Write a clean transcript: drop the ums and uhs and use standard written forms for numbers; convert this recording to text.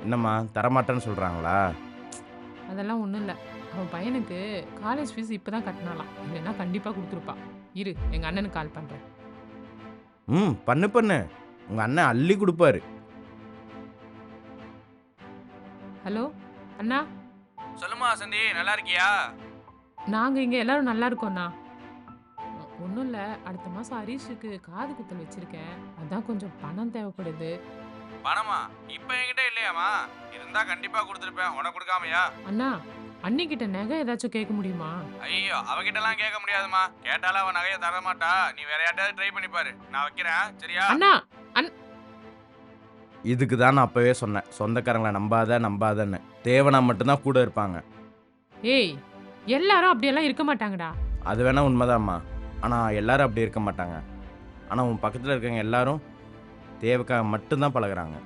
என்னம்மா தரமாட்டேன்னு சொல்கிறாங்களா? அதெல்லாம் ஒண்ணும் இல்ல. அவ பையனுக்கு காலேஜ் ஃபீஸ் இப்ப தான் கட்டுனாளாம். இல்லன்னா கண்டிப்பா குடுத்துருப்பா. இரு எங்க அண்ணனுக்கு கால் பண்றேன். ம். பண்ணு பண்ணு. உங்க அண்ணன் அள்ளி குடுப்பாரு. ஹலோ அண்ணா, சொல்லுமா வசந்தி, நல்லா இருக்கியா? நாங்க இங்க எல்லாரும் நல்லா இருக்கோம்ண்ணா. ஒண்ணும் இல்ல. அடுத்த மாசம் ஹரிஷுக்கு காது குத்தல் வச்சிருக்கேன். அதான் கொஞ்சம் பணம் தேவைப்படுது. பணமா? இப்ப என்கிட்ட இல்லையாம்மா? இருந்தா கண்டிப்பா குடுத்துருப்பேன். உனக்கு குடுக்காமயா? அண்ணா, அண்ணிகிட்ட நகை ஏதாச்சும் கேட்க முடியுமா? ஐயோ! அவகிட்டலாம் கேட்க முடியாதும்மா. கேட்டாலும் அவ நகைய தரமாட்டா. நீ வேற யார்ட்டயாவது ட்ரை பண்ணி பாரு. நான் வைக்கிறேன். சரியா? அண்ணா, அண் இதுக்கு தான் நான் அப்பவே சொன்னேன். சொந்தக்காரங்கள நம்பாத நம்பாதன்னு. தேவனா மட்டும் தான் கூட இருப்பாங்க. ஏய், எல்லாரும் அப்படியெல்லாம் இருக்க மாட்டாங்கடா. அது வேணா உண்மதாம்மா. ஆனா எல்லாரும் அப்படி இருக்க மாட்டாங்க. ஆனா உன் பக்கத்துல இருக்கவங்க எல்லாரும் தேவைக்காக மட்டும் தான் பழகுறாங்க.